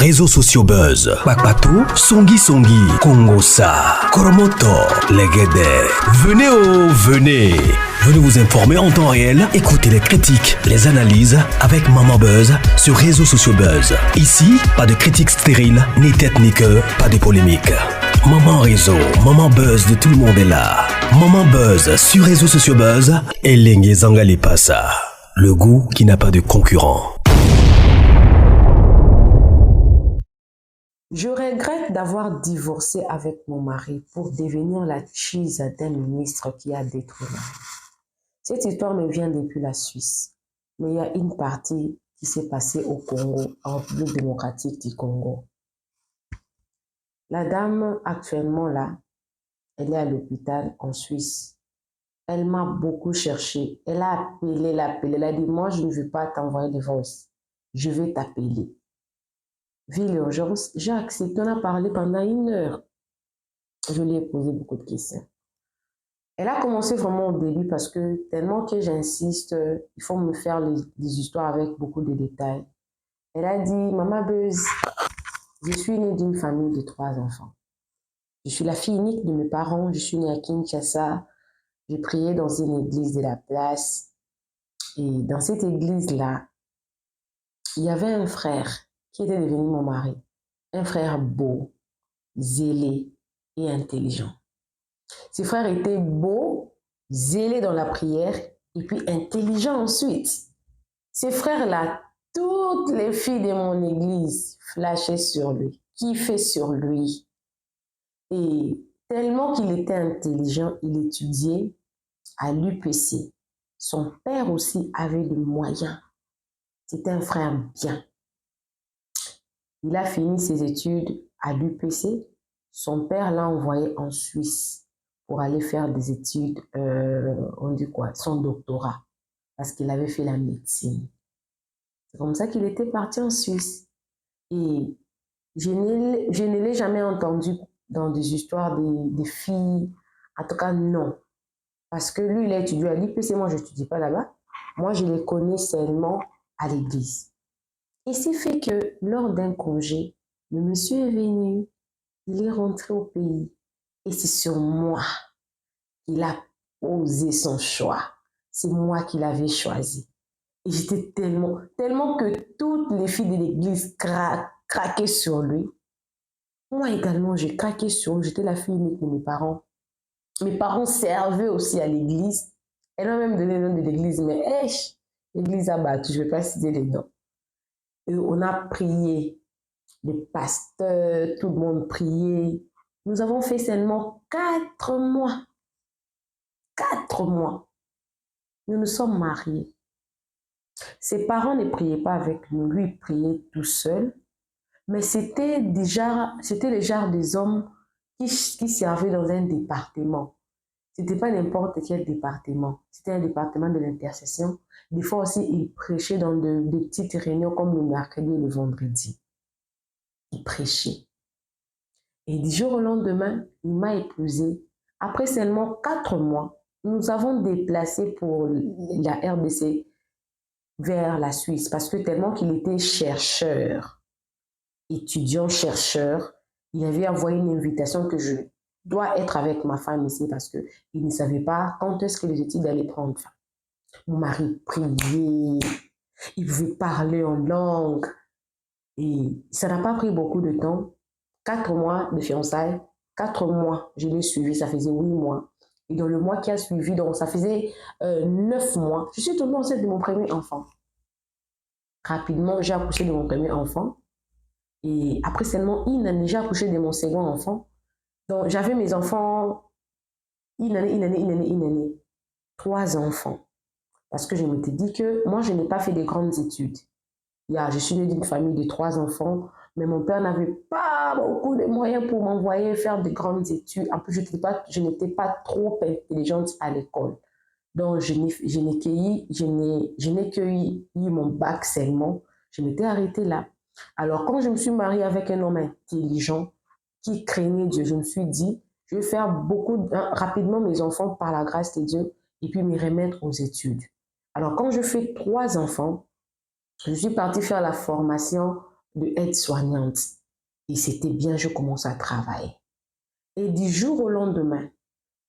réseaux sociaux buzz. Bakpatou, Songi Songi, Kongosa, Koromoto, Legede. Venez. Venez vous informer en temps réel. Écoutez les critiques, les analyses avec Maman Buzz sur réseaux sociaux buzz. Ici, pas de critiques stériles, ni tête ni queue, pas de polémique. Maman réseau, Maman Buzz de tout le monde est là. Maman Buzz sur réseaux sociaux buzz. Et Lengue Zangali Passa. Le goût qui n'a pas de concurrent. Je regrette d'avoir divorcé avec mon mari pour devenir la cheese d'un ministre qui a détruit ma vie. Cette histoire me vient depuis la Suisse, mais il y a une partie qui s'est passée au Congo, en République démocratique du Congo. La dame actuellement là, elle est à l'hôpital en Suisse. Elle m'a beaucoup cherché. Elle a appelé, elle a dit, moi je ne veux pas t'envoyer de voice, je vais t'appeler. Vu l'urgence, j'ai accepté, on a parlé pendant 1 heure. Je lui ai posé beaucoup de questions. Elle a commencé vraiment au début parce que tellement que j'insiste, il faut me faire des histoires avec beaucoup de détails. Elle a dit, Maman Buzz, je suis née d'une famille de 3 enfants. Je suis la fille unique de mes parents, je suis née à Kinshasa. J'ai prié dans une église de la place. Et dans cette église-là, il y avait un frère qui était devenu mon mari. Un frère beau, zélé et intelligent. Ce frère était beau, zélé dans la prière et puis intelligent ensuite. Ce frère-là, toutes les filles de mon église flashaient sur lui, kiffaient sur lui. Et tellement qu'il était intelligent, il étudiait à l'UPC. Son père aussi avait des moyens. C'était un frère bien. Il a fini ses études à l'UPC. Son père l'a envoyé en Suisse pour aller faire des études, son doctorat, parce qu'il avait fait la médecine. C'est comme ça qu'il était parti en Suisse. Et je ne l'ai jamais entendu dans des histoires des filles. En tout cas, non. Parce que lui, il a étudié à l'UPC, moi, je n'étudie pas là-bas. Moi, je les connais seulement à l'église. Et c'est fait que lors d'un congé, le monsieur est venu, il est rentré au pays. Et c'est sur moi qu'il a posé son choix. C'est moi qui l'avais choisi. Et j'étais tellement que toutes les filles de l'église craquaient sur lui. Moi également, j'ai craqué sur lui. J'étais la fille unique de mes parents. Mes parents servaient aussi à l'église. Elle m'a même donné le nom de l'église, mais l'église a battu, je ne vais pas citer les noms. Et on a prié, les pasteurs, tout le monde priait. Nous avons fait seulement 4 mois. 4 mois. Nous nous sommes mariés. Ses parents ne priaient pas avec nous, lui il priait tout seul. Mais c'était le genre des hommes qui servaient dans un département. Ce n'était pas n'importe quel département. C'était un département de l'intercession. Des fois aussi, il prêchait dans de petites réunions comme le mercredi et le vendredi. Il prêchait. Et du jour au lendemain, il m'a épousée. Après seulement 4 mois, nous avons déplacé pour la RDC vers la Suisse parce que tellement qu'il était chercheur, étudiant-chercheur, il avait envoyé une invitation que je dois être avec ma femme ici parce qu'il ne savait pas quand est-ce que les études allaient prendre fin. Mon mari priait, il pouvait parler en langue et ça n'a pas pris beaucoup de temps. 4 mois de fiançailles, 4 mois, je l'ai suivi, ça faisait 8 mois. Et dans le mois qui a suivi, donc ça faisait 9 mois, je suis tombée enceinte de mon premier enfant. Rapidement, j'ai accouché de mon premier enfant. Et après seulement 1 année, j'ai accouché de mon second enfant. Donc, j'avais mes enfants 1 année. 3 enfants. Parce que je m'étais dit que moi, je n'ai pas fait de grandes études. Je suis née d'une famille de 3 enfants, mais mon père n'avait pas beaucoup de moyens pour m'envoyer faire de grandes études. En plus, je n'étais pas trop intelligente à l'école. Donc, je n'ai cueilli mon bac seulement. Je m'étais arrêtée là. Alors, quand je me suis mariée avec un homme intelligent qui craignait Dieu, je me suis dit, je vais faire rapidement mes enfants par la grâce de Dieu et puis me remettre aux études. Alors, quand je fais 3 enfants, je suis partie faire la formation de aide-soignante. Et c'était bien, je commence à travailler. Et du jour au lendemain,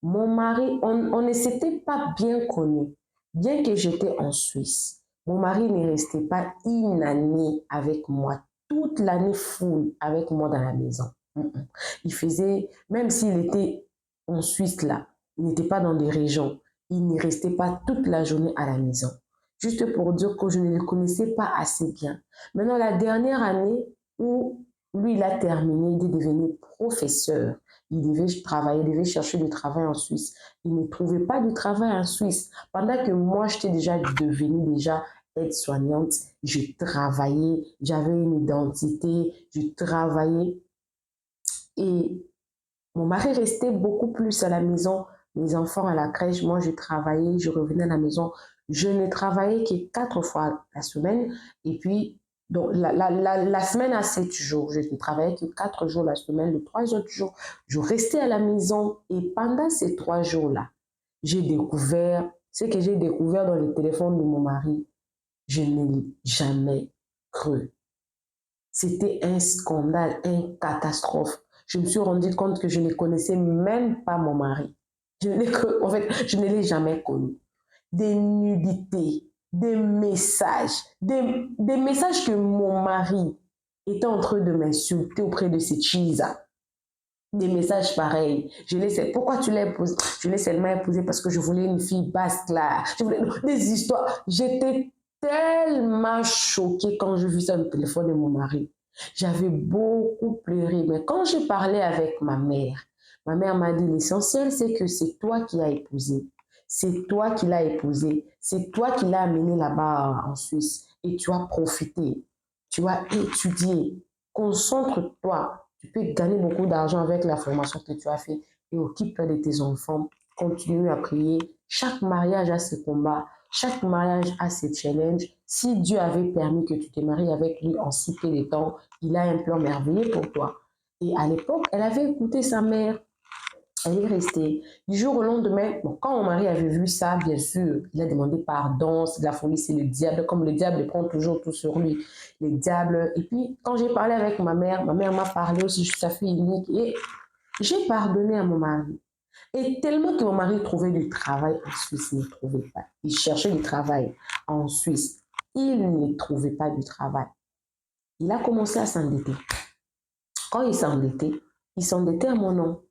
mon mari, on ne s'était pas bien connus. Bien que j'étais en Suisse, mon mari ne restait pas une année avec moi, toute l'année full avec moi dans la maison. Il faisait, même s'il était en Suisse là, il n'était pas dans des régions, il ne restait pas toute la journée à la maison. Juste pour dire que je ne le connaissais pas assez bien. Maintenant, la dernière année où lui, il a terminé, il est devenu professeur. Il devait travailler, il devait chercher du travail en Suisse. Il ne trouvait pas de travail en Suisse. Pendant que moi, j'étais déjà devenue aide-soignante, je travaillais, j'avais une identité, je travaillais. Et mon mari restait beaucoup plus à la maison, les enfants à la crèche, moi je travaillais, je revenais à la maison. Je ne travaillais que 4 fois la semaine. Et puis, donc, la semaine a 7 jours. Je ne travaillais que 4 jours la semaine. Les 3 autres jours, je restais à la maison. Et pendant ces 3 jours-là, j'ai découvert ce que j'ai découvert dans le téléphone de mon mari. Je ne l'ai jamais cru. C'était un scandale, une catastrophe. Je me suis rendu compte que je ne connaissais même pas mon mari. En fait, je ne l'ai jamais connu. Des nudités, des messages que mon mari était en train de m'insulter auprès de cette chisa. Des messages pareils. Pourquoi tu l'as épousé? Je l'ai seulement épousé parce que je voulais une fille basse là. Je voulais des histoires. J'étais tellement choquée quand je vis ça au téléphone de mon mari. J'avais beaucoup pleuré. Mais quand je parlais avec ma mère m'a dit l'essentiel, c'est que c'est toi qui l'as épousé. C'est toi qui l'as épousé. C'est toi qui l'as amené là-bas en Suisse. Et tu as profité. Tu as étudié. Concentre-toi. Tu peux gagner beaucoup d'argent avec la formation que tu as fait et occupe-toi de tes enfants. Continue à prier. Chaque mariage a ses combats. Chaque mariage a ses challenges. Si Dieu avait permis que tu te maries avec lui en si peu de temps, il a un plan merveilleux pour toi. Et à l'époque, elle avait écouté sa mère. Elle est restée. Du jour au lendemain, bon, quand mon mari avait vu ça, bien sûr, il a demandé pardon. C'est de la folie, c'est le diable. Comme le diable prend toujours tout sur lui. Le diable. Et puis, quand j'ai parlé avec ma mère m'a parlé aussi de sa fille unique. Et j'ai pardonné à mon mari. Et tellement que mon mari trouvait du travail en Suisse, il ne trouvait pas. Il cherchait du travail en Suisse. Il ne trouvait pas du travail. Il a commencé à s'endetter. Quand il s'endettait à mon nom.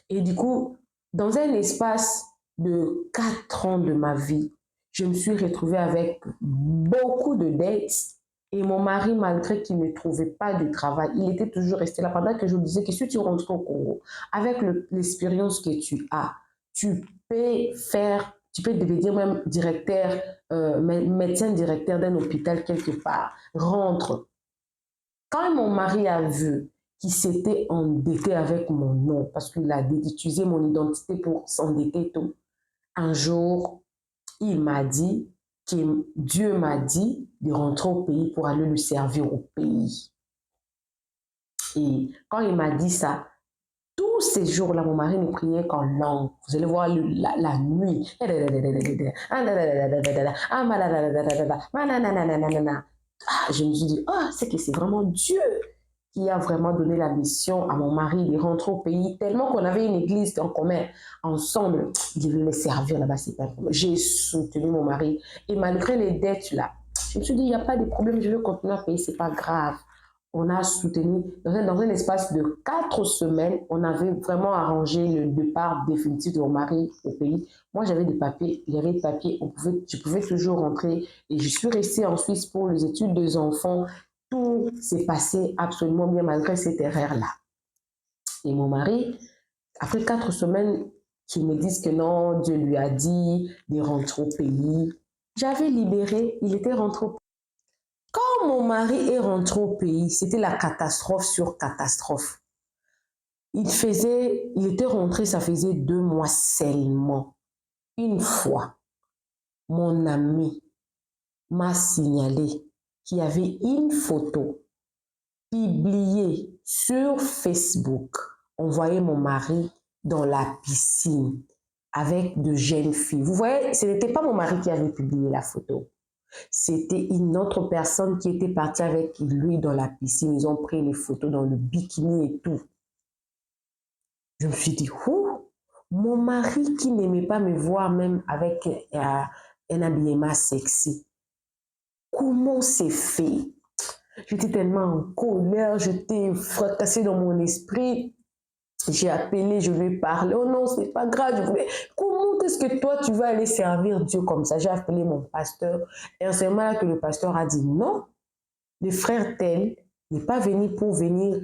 Et du coup, dans un espace de 4 ans de ma vie, je me suis retrouvée avec beaucoup de dettes. Et mon mari, malgré qu'il ne trouvait pas de travail, il était toujours resté là. Pendant que je lui disais que si tu rentres au Congo, avec l'expérience que tu as, tu peux devenir même directeur, médecin directeur d'un hôpital quelque part. Rentre. Quand mon mari a vu qu'il s'était endetté avec mon nom, parce qu'il a utilisé mon identité pour s'endetter tout, un jour, il m'a dit que Dieu m'a dit de rentrer au pays pour aller lui servir au pays. Et quand il m'a dit ça, tous ces jours-là, mon mari ne priait qu'en langue. Vous allez voir la nuit. Je me suis dit, c'est que c'est vraiment Dieu qui a vraiment donné la mission à mon mari de rentrer au pays, tellement qu'on avait une église en commun, ensemble, il devait me servir là-bas, c'est pas un problème. J'ai soutenu mon mari, et malgré les dettes là, je me suis dit, il n'y a pas de problème, je vais continuer à payer, c'est pas grave. On a soutenu, dans un espace de 4 semaines, on avait vraiment arrangé le départ définitif de mon mari au pays. Moi, j'avais des papiers, il y avait des papiers, je pouvais toujours rentrer, et je suis restée en Suisse pour les études des enfants. Tout s'est passé absolument bien malgré cette erreur-là. Et mon mari, après 4 semaines, qu'ils me disent que non, Dieu lui a dit de rentrer au pays. J'avais libéré, il était rentré au pays. Quand mon mari est rentré au pays, c'était la catastrophe sur catastrophe. Il était rentré, ça faisait 2 mois seulement. Une fois, mon ami m'a signalé qu'il y avait une photo publiée sur Facebook. On voyait mon mari dans la piscine avec de jeunes filles. Vous voyez, ce n'était pas mon mari qui avait publié la photo. C'était une autre personne qui était partie avec lui dans la piscine. Ils ont pris les photos dans le bikini et tout. Je me suis dit, ouh, mon mari qui n'aimait pas me voir même avec un habillement sexy. Comment c'est fait? J'étais tellement en colère, j'étais fracassée dans mon esprit. J'ai appelé, je lui ai parlé. Oh non, c'est pas grave. Comment est-ce que toi, tu vas aller servir Dieu comme ça? J'ai appelé mon pasteur. Et en ce moment-là que le pasteur a dit non, le frère tel n'est pas venu pour venir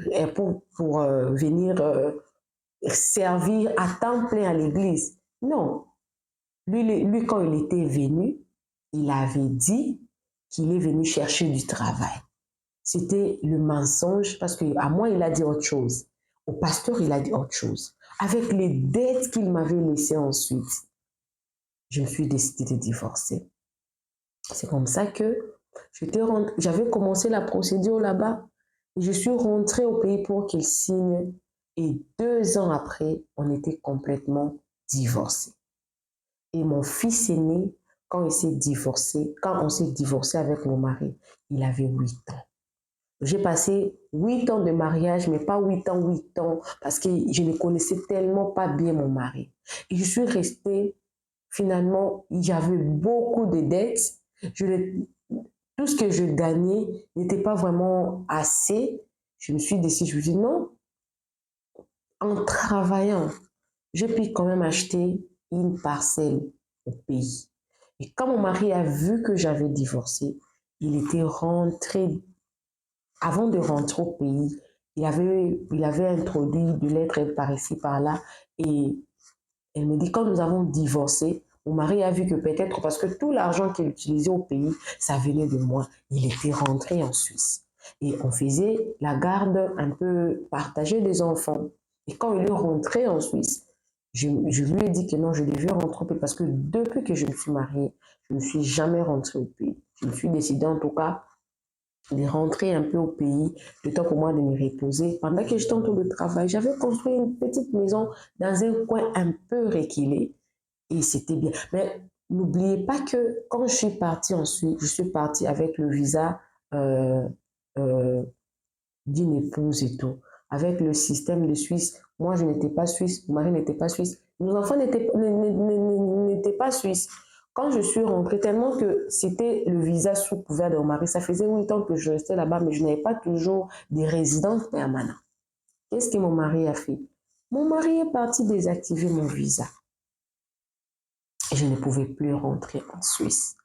servir à temps plein à l'église. Non. Lui, quand il était venu, il avait dit qu'il est venu chercher du travail. C'était le mensonge parce qu'à moi, il a dit autre chose. Au pasteur, il a dit autre chose. Avec les dettes qu'il m'avait laissées ensuite, je me suis décidée de divorcer. C'est comme ça que j'avais commencé la procédure là-bas et je suis rentrée au pays pour qu'il signe. Et 2 ans après, on était complètement divorcés. Et mon fils aîné, quand on s'est divorcé avec mon mari, il avait 8 ans. J'ai passé 8 ans de mariage, mais pas 8 ans, parce que je ne connaissais tellement pas bien mon mari. Et je suis restée, finalement, j'avais beaucoup de dettes. Tout ce que je gagnais n'était pas vraiment assez. Je me suis décidée, je me suis dit non, en travaillant, je peux quand même acheter une parcelle au pays. Et quand mon mari a vu que j'avais divorcé, il était rentré. Avant de rentrer au pays, il avait introduit de lettres par ici, par là. Et elle me dit, quand nous avons divorcé, mon mari a vu que peut-être, parce que tout l'argent qu'il utilisait au pays, ça venait de moi. Il était rentré en Suisse. Et on faisait la garde un peu partagée des enfants. Et quand il est rentré en Suisse, je lui ai dit que non, je devais rentrer au pays parce que depuis que je me suis mariée, je ne suis jamais rentrée au pays. Je me suis décidée en tout cas de rentrer un peu au pays, le temps pour moi de me reposer. Pendant que j'étais en train de travailler, j'avais construit une petite maison dans un coin un peu reculé et c'était bien. Mais n'oubliez pas que quand je suis partie ensuite, je suis partie avec le visa euh, euh, d'une épouse et tout. Avec le système de Suisse, moi je n'étais pas suisse, mon mari n'était pas suisse, nos enfants n'étaient pas suisses. Quand je suis rentrée, tellement que c'était le visa sous couvert de mon mari, ça faisait 8 ans que je restais là-bas, mais je n'avais pas toujours des résidences permanentes. Qu'est-ce que mon mari a fait? Mon mari est parti désactiver mon visa. Et je ne pouvais plus rentrer en Suisse.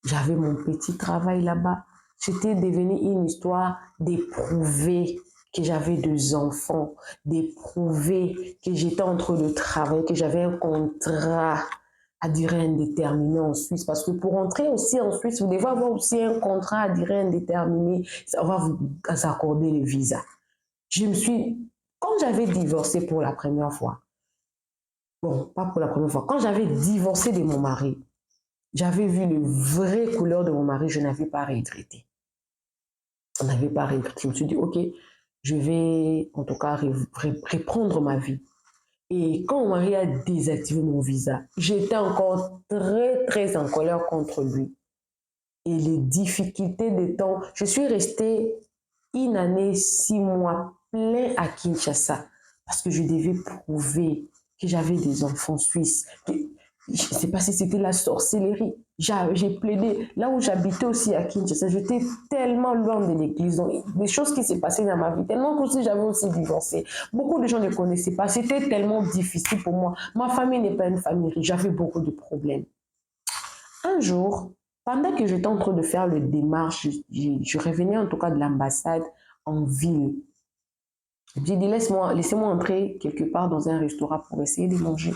J'avais mon petit travail là-bas. C'était devenu une histoire d'éprouver que j'avais 2 enfants, d'éprouver que j'étais en train de travailler, que j'avais un contrat à durée indéterminée en Suisse. Parce que pour entrer aussi en Suisse, vous devez avoir aussi un contrat à durée indéterminée. Ça va vous accorder le visa. Quand j'avais divorcé pour la première fois, bon, pas pour la première fois, quand j'avais divorcé de mon mari, j'avais vu le vrai couleur de mon mari, je n'avais pas regretté. On n'avait pas regretté. Je me suis dit, ok, je vais en tout cas reprendre ma vie. Et quand mon mari a désactivé mon visa, j'étais encore très, très en colère contre lui. Et les difficultés des temps, je suis restée 1 année, 6 mois plein à Kinshasa parce que je devais prouver que j'avais des enfants suisses. Je ne sais pas si c'était la sorcellerie. J'ai plaidé. Là où j'habitais aussi à Kinshasa, j'étais tellement loin de l'église. Donc, des choses qui s'est passées dans ma vie, tellement que aussi j'avais aussi divorcé. Beaucoup de gens ne connaissaient pas. C'était tellement difficile pour moi. Ma famille n'est pas une famille riche. J'avais beaucoup de problèmes. Un jour, pendant que j'étais en train de faire le démarche, je revenais en tout cas de l'ambassade en ville. J'ai dit, laissez-moi entrer quelque part dans un restaurant pour essayer de manger.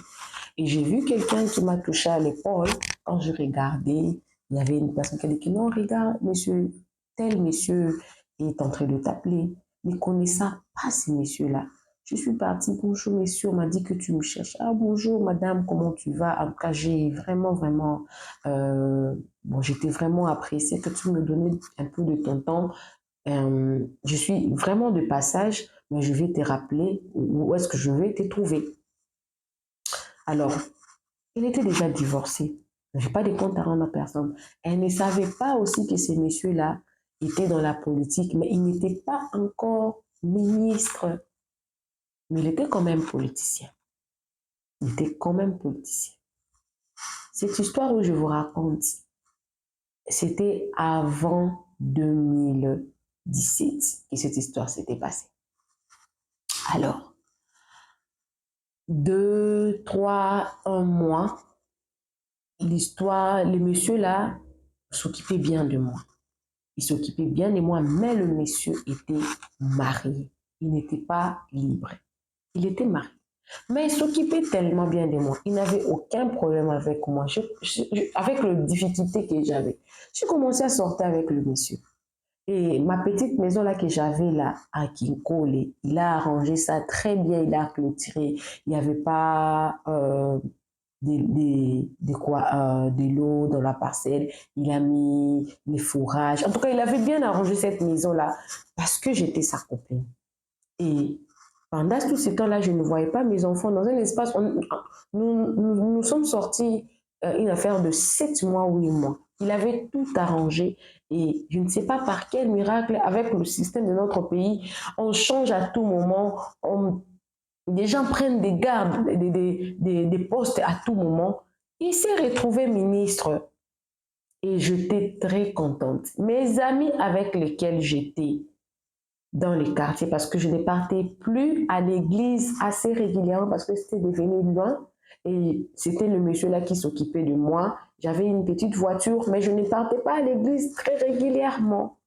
Et j'ai vu quelqu'un qui m'a touché à l'épaule. Quand je regardais, il y avait une personne qui a dit, non, regarde, monsieur, tel monsieur est en train de t'appeler. Ne connaissant pas ces messieurs-là. Je suis partie, bonjour monsieur, on m'a dit que tu me cherches. Ah bonjour madame, comment tu vas? En tout cas, j'ai vraiment, j'étais vraiment appréciée que tu me donnais un peu de ton temps. Je suis vraiment de passage, mais je vais te rappeler où est-ce que je vais te trouver. Alors, il était déjà divorcé. Je n'ai pas de compte à rendre à personne. Elle ne savait pas aussi que ces messieurs-là étaient dans la politique, mais ils n'étaient pas encore ministres. Mais il était quand même politicien. Il était quand même politicien. Cette histoire où je vous raconte, c'était avant 2017 que cette histoire s'était passée. Alors, 2, 3, 1 mois, l'histoire, le monsieur là s'occupait bien de moi. Il s'occupait bien de moi, mais le monsieur était marié. Il n'était pas libre. Il était marié. Mais il s'occupait tellement bien de moi. Il n'avait aucun problème avec moi, avec les difficultés que j'avais. J'ai commencé à sortir avec le monsieur. Et ma petite maison là que j'avais là à Kinkole, il a arrangé ça très bien, il a clôturé. Il n'y avait pas de l'eau dans la parcelle. Il a mis les fourrages. En tout cas, il avait bien arrangé cette maison là parce que j'étais sa copine. Et pendant tout ce temps-là, je ne voyais pas mes enfants dans un espace. Nous sommes sortis une affaire de 7 mois, 8 mois. Il avait tout arrangé et je ne sais pas par quel miracle, avec le système de notre pays, on change à tout moment. Les gens prennent des gardes, des postes à tout moment. Il s'est retrouvé ministre et j'étais très contente. Mes amis avec lesquels j'étais dans les quartiers, parce que je ne partais plus à l'église assez régulièrement parce que c'était devenu loin et c'était le monsieur là qui s'occupait de moi. J'avais une petite voiture, mais je ne partais pas à l'église très régulièrement.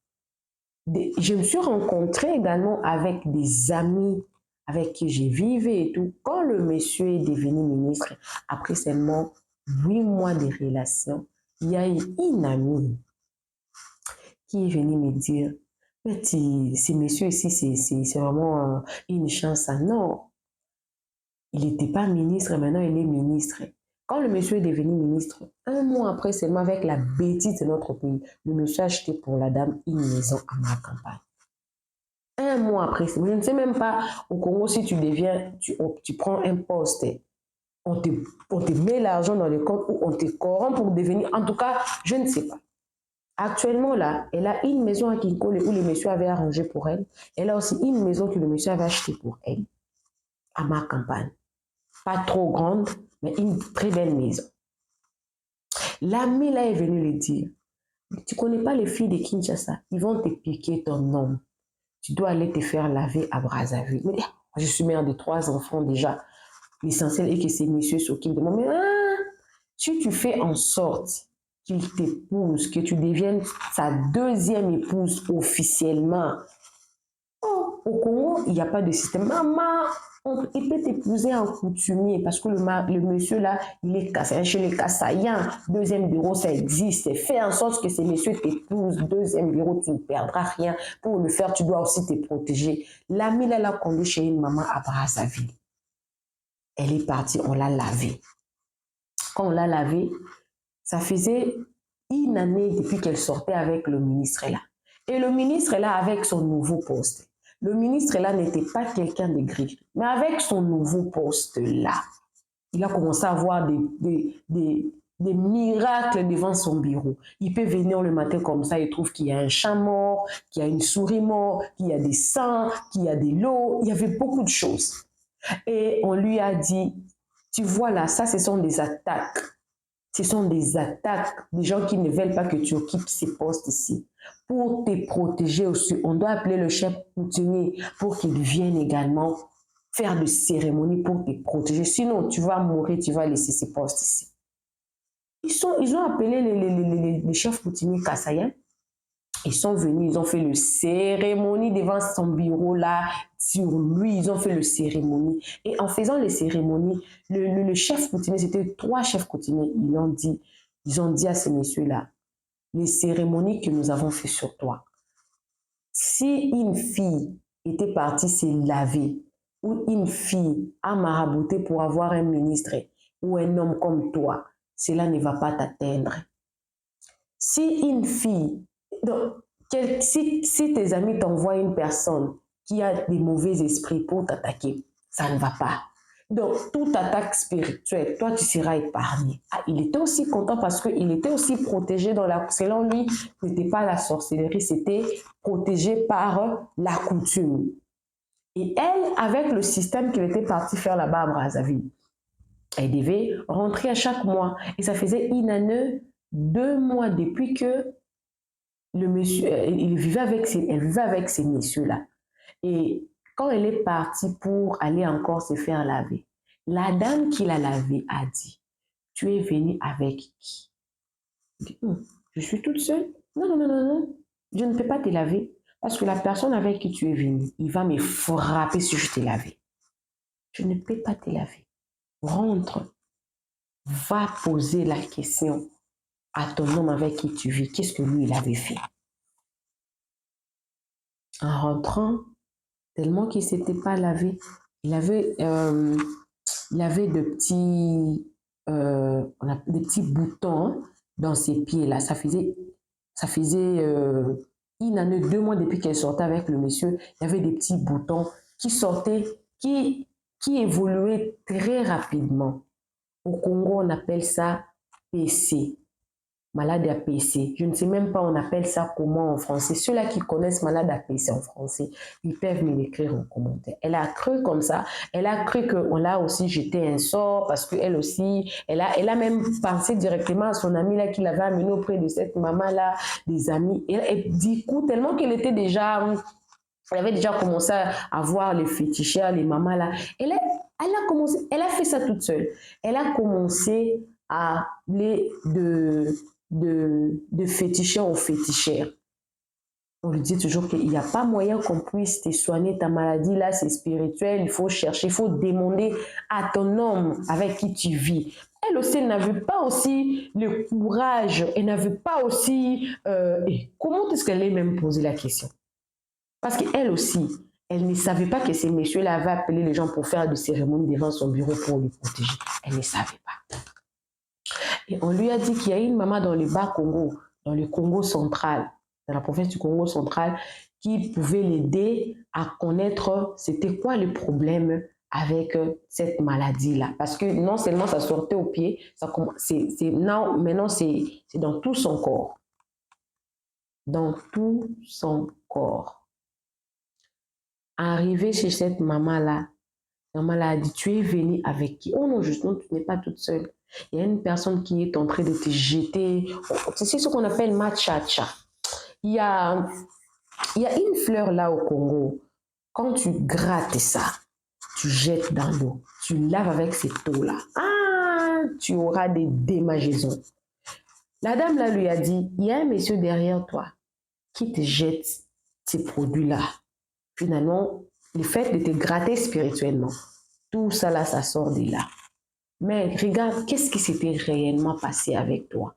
Je me suis rencontrée également avec des amis avec qui j'ai vécu et tout. Quand le monsieur est devenu ministre, après seulement 8 mois de relation, il y a eu une amie qui est venue me dire: mais ces messieurs ici, c'est vraiment une chance. Non, il n'était pas ministre, maintenant il est ministre. Quand le monsieur est devenu ministre, 1 mois après seulement, avec la bêtise de notre pays, le monsieur a acheté pour la dame une maison à ma campagne. 1 mois après, je ne sais même pas au Congo si tu deviens, tu prends un poste, on te met l'argent dans le compte ou on te corrompt pour devenir, en tout cas, je ne sais pas. Actuellement, là, elle a une maison à Kinkole où le monsieur avait arrangé pour elle. Elle a aussi une maison que le monsieur avait achetée pour elle, à ma campagne. Pas trop grande, mais une très belle maison. L'ami là est venu lui dire: tu ne connais pas les filles de Kinshasa, ils vont te piquer ton homme. Tu dois aller te faire laver à Brazzaville. Mais je suis mère de 3 enfants déjà. L'essentiel est que ces messieurs s'occupent de moi. Mais si tu fais en sorte qu'il t'épouse, que tu deviennes sa 2e épouse officiellement. Oh, au Congo, il n'y a pas de système. Maman, il peut t'épouser en coutumier parce que le monsieur là, il est Kassaïen. Chez les Kassaïens, 2e bureau, ça existe. Fais en sorte que ces messieurs t'épousent. 2e bureau, tu ne perdras rien. Pour le faire, tu dois aussi te protéger. L'ami là l'a conduit chez une maman à Brazzaville. Elle est partie, on l'a lavée. Quand on l'a lavée, ça faisait 1 année depuis qu'elle sortait avec le ministre là. Et le ministre là, avec son nouveau poste, le ministre là n'était pas quelqu'un de gris, mais avec son nouveau poste là, il a commencé à voir des miracles devant son bureau. Il peut venir le matin comme ça, il trouve qu'il y a un chat mort, qu'il y a une souris morte, qu'il y a des sangs, qu'il y a de l'eau, il y avait beaucoup de choses. Et on lui a dit: tu vois là, ça ce sont des attaques. Ce sont des attaques, des gens qui ne veulent pas que tu occupes ces postes ici. Pour te protéger aussi, on doit appeler le chef coutumier pour qu'il vienne également faire des cérémonies pour te protéger. Sinon, tu vas mourir, tu vas laisser ces postes ici. Ils ont appelé les chefs coutumiers kassaïens. Ils sont venus, ils ont fait le cérémonie devant son bureau là, sur lui, ils ont fait le cérémonie. Et en faisant les cérémonies, le chef coutumier, c'était 3 chefs coutumiers, ils ont dit à ces messieurs-là: les cérémonies que nous avons fait sur toi, si une fille était partie se laver, ou une fille a marabouté pour avoir un ministre, ou un homme comme toi, cela ne va pas t'atteindre. Si une fille... Donc, si tes amis t'envoient une personne qui a des mauvais esprits pour t'attaquer, ça ne va pas. Donc, toute attaque spirituelle, toi, tu seras épargné. Ah, il était aussi content parce qu'il était aussi protégé dans la... Selon lui, ce n'était pas la sorcellerie, c'était protégé par la coutume. Et elle, avec le système qu'il était parti faire là-bas à Brazzaville, elle devait rentrer à chaque mois. Et ça faisait une année, 2 mois depuis que le monsieur, elle vivait avec ces messieurs-là. Et quand elle est partie pour aller encore se faire laver, la dame qui l'a lavée a dit, tu es venue avec qui? Elle dit, je suis toute seule. Non, non, non, non, non, je ne peux pas te laver. Parce que la personne avec qui tu es venue, il va me frapper si je t'ai lavé. Je ne peux pas te laver. Rentre, va poser la question à ton homme avec qui tu vis. Qu'est-ce que lui, il avait fait? En rentrant, tellement qu'il ne s'était pas lavé, il avait de des petits boutons dans ses pieds là. Ça faisait une année, 2 mois depuis qu'elle sortait avec le monsieur. Il y avait des petits boutons qui sortaient, qui évoluaient très rapidement. Au Congo, on appelle ça PC, malade à PC. Je ne sais même pas on appelle ça comment en français. Ceux-là qui connaissent malade à PC en français, ils peuvent me l'écrire en commentaire. Elle a cru comme ça. Elle a cru qu'on l'a aussi jeté un sort parce qu'elle aussi, elle a même pensé directement à son amie là qui l'avait amenée auprès de cette maman-là, des amis. Et du coup, tellement qu'elle était déjà... Elle avait déjà commencé à voir les féticheurs, les mamans là. Elle a fait ça toute seule. Elle a commencé à aller de féticheur en féticheur. On lui dit toujours qu'il n'y a pas moyen qu'on puisse te soigner ta maladie là, c'est spirituel, il faut chercher, il faut demander à ton homme avec qui tu vis. Elle aussi, elle n'avait pas aussi le courage, elle n'avait pas aussi... comment est-ce qu'elle allait même poser la question? Parce qu'elle aussi, elle ne savait pas que ces messieurs-là avaient appelé les gens pour faire des cérémonies devant son bureau pour le protéger. Elle ne savait pas. Et on lui a dit qu'il y a une maman dans le bas Congo, dans le Congo central, dans la province du Congo central, qui pouvait l'aider à connaître c'était quoi le problème avec cette maladie-là. Parce que non seulement ça sortait au pied, maintenant c'est dans tout son corps. Dans tout son corps. Arrivé chez cette maman-là, la maman a dit, tu es venue avec qui? Oh non, justement, tu n'es pas toute seule. Il y a une personne qui est en train de te jeter. C'est ce qu'on appelle machacha. Il y a une fleur là au Congo. Quand tu grattes ça, tu jettes dans l'eau. Tu laves avec cette eau-là. Ah, tu auras des démangeaisons. La dame là lui a dit, il y a un monsieur derrière toi qui te jette ces produits-là. Finalement, le fait de te gratter spirituellement, tout ça là, ça sort de là. Mais regarde, qu'est-ce qui s'était réellement passé avec toi?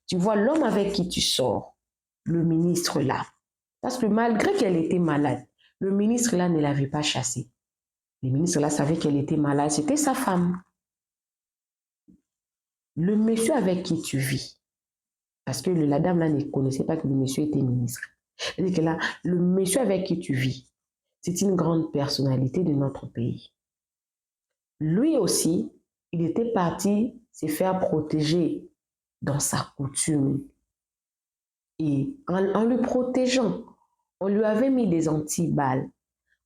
Tu vois, l'homme avec qui tu sors, le ministre là, parce que malgré qu'elle était malade, le ministre là ne l'avait pas chassée. Le ministre là savait qu'elle était malade, c'était sa femme. Le monsieur avec qui tu vis, parce que la dame là ne connaissait pas que le monsieur était ministre. C'est-à-dire que là, le monsieur avec qui tu vis, c'est une grande personnalité de notre pays. Lui aussi, il était parti se faire protéger dans sa coutume. Et en le protégeant, on lui avait mis des antiballes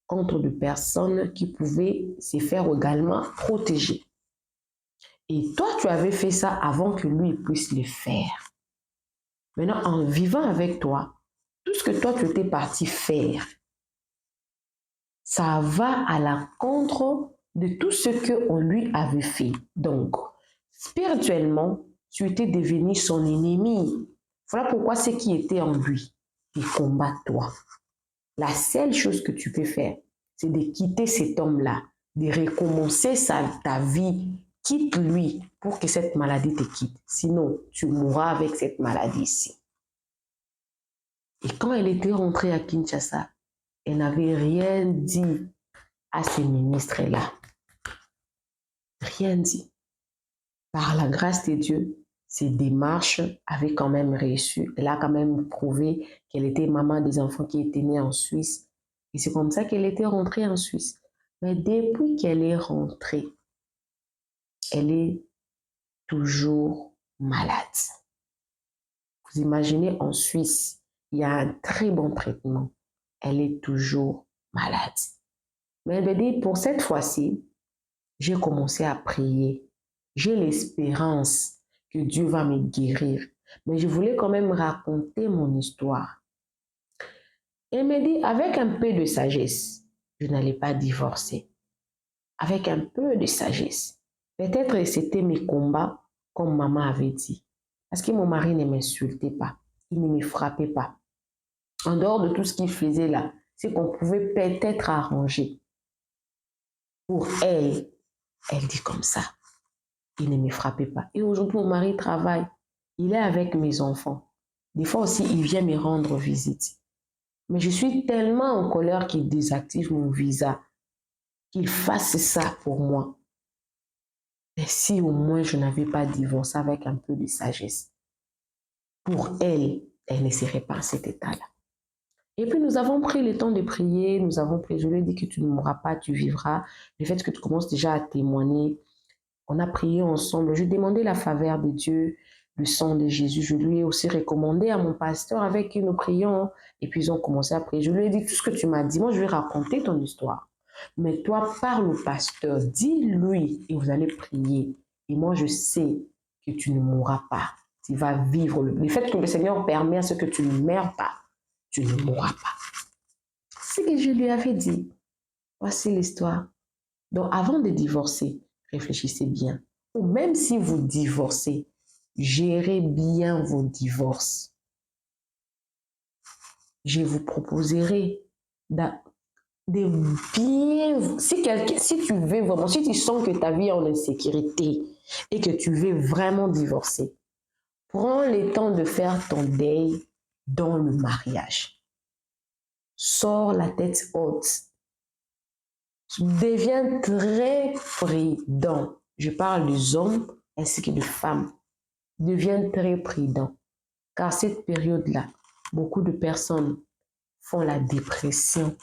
contre des personnes qui pouvaient se faire également protéger. Et toi, tu avais fait ça avant que lui puisse le faire. Maintenant, en vivant avec toi, tout ce que toi, tu étais parti faire, ça va à l'encontre de tout ce qu'on lui avait fait. Donc, spirituellement, tu étais devenu son ennemi. Voilà pourquoi ce qui était en lui, il combat toi. La seule chose que tu peux faire, c'est de quitter cet homme-là, de recommencer ta vie. Quitte lui pour que cette maladie te quitte. Sinon, tu mourras avec cette maladie ici. Et quand elle était rentrée à Kinshasa, elle n'avait rien dit à ces ministres-là. Rien dit. Par la grâce de Dieu, ses démarches avaient quand même réussi. Elle a quand même prouvé qu'elle était maman des enfants qui étaient nés en Suisse. Et c'est comme ça qu'elle était rentrée en Suisse. Mais depuis qu'elle est rentrée, elle est toujours malade. Vous imaginez, en Suisse, il y a un très bon traitement. Elle est toujours malade. Mais elle me dit, pour cette fois-ci, j'ai commencé à prier. J'ai l'espérance que Dieu va me guérir. Mais je voulais quand même raconter mon histoire. Elle me dit, avec un peu de sagesse, je n'allais pas divorcer. Avec un peu de sagesse. Peut-être que c'était mes combats, comme maman avait dit. Parce que mon mari ne m'insultait pas. Il ne me frappait pas. En dehors de tout ce qu'il faisait là, c'est qu'on pouvait peut-être arranger. Pour elle, elle dit comme ça. Il ne me frappait pas. Et aujourd'hui, mon mari travaille. Il est avec mes enfants. Des fois aussi, il vient me rendre visite. Mais je suis tellement en colère qu'il désactive mon visa, qu'il fasse ça pour moi. Et si au moins je n'avais pas divorcé avec un peu de sagesse, pour elle, elle ne serait pas à cet état-là. Et puis nous avons pris le temps de prier, je lui ai dit que tu ne mourras pas, tu vivras. Le fait que tu commences déjà à témoigner, on a prié ensemble. Je demandais la faveur de Dieu, le sang de Jésus. Je lui ai aussi recommandé à mon pasteur avec qui nous prions. Et puis ils ont commencé à prier. Je lui ai dit tout ce que tu m'as dit. Moi, je vais raconter ton histoire. Mais toi, parle au pasteur, dis-lui et vous allez prier. Et moi, je sais que tu ne mourras pas. Tu vas vivre. Le fait que le Seigneur permet à ce que tu ne meurs pas, tu ne mourras pas. C'est ce que je lui avais dit. Voici l'histoire. Donc, avant de divorcer, réfléchissez bien. Ou même si vous divorcez, gérez bien vos divorces. Je vous proposerai de bien... Si tu veux vraiment, si tu sens que ta vie est en insécurité et que tu veux vraiment divorcer, prends le temps de faire ton deuil dans le mariage. Sors la tête haute. Deviens très prudent. Je parle des hommes ainsi que des femmes. Deviens très prudent. Car cette période-là, beaucoup de personnes font la dépression.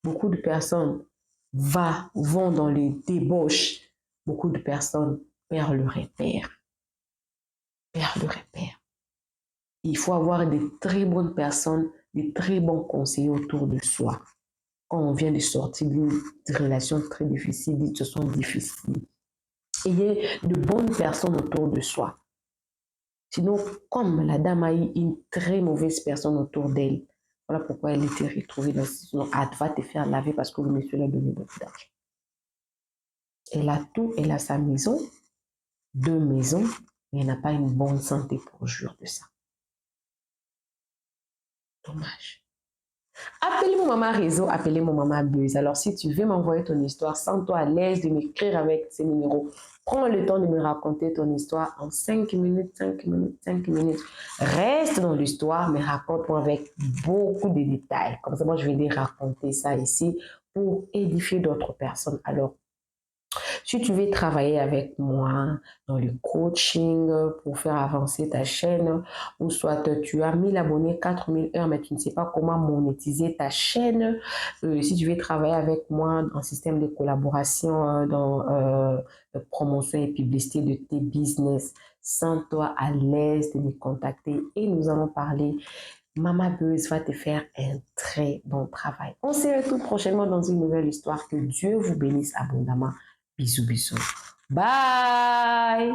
Beaucoup de personnes vont dans les débauches. Beaucoup de personnes perdent le repère. Perdent le repère. Il faut avoir de très bonnes personnes, de très bons conseillers autour de soi. Quand on vient de sortir d'une relation très difficile, d'une situation difficile, ayez de bonnes personnes autour de soi. Sinon, comme la dame a eu une très mauvaise personne autour d'elle, voilà pourquoi elle était retrouvée dans cette situation. Elle va te faire laver parce que le monsieur l'a donné beaucoup d'argent. Elle a tout, elle a sa maison, 2 maisons, mais elle n'a pas une bonne santé pour jouir de ça. Dommage. Appelez mon maman réseau, appelez mon maman buzz. Alors, si tu veux m'envoyer ton histoire, sens-toi à l'aise de m'écrire avec ces numéros. Prends le temps de me raconter ton histoire en 5 minutes, 5 minutes, 5 minutes. Reste dans l'histoire, mais raconte-moi avec beaucoup de détails. Comme ça, moi, je vais les raconter ça ici pour édifier d'autres personnes. Alors, si tu veux travailler avec moi dans le coaching pour faire avancer ta chaîne, ou soit tu as 1000 abonnés, 4000 heures, mais tu ne sais pas comment monétiser ta chaîne, si tu veux travailler avec moi dans un système de collaboration, dans promotion et publicité de tes business, sens-toi à l'aise de me contacter et nous allons parler. Mama Buzz va te faire un très bon travail. On se retrouve prochainement dans une nouvelle histoire. Que Dieu vous bénisse abondamment. Bisous, bisous. Bye!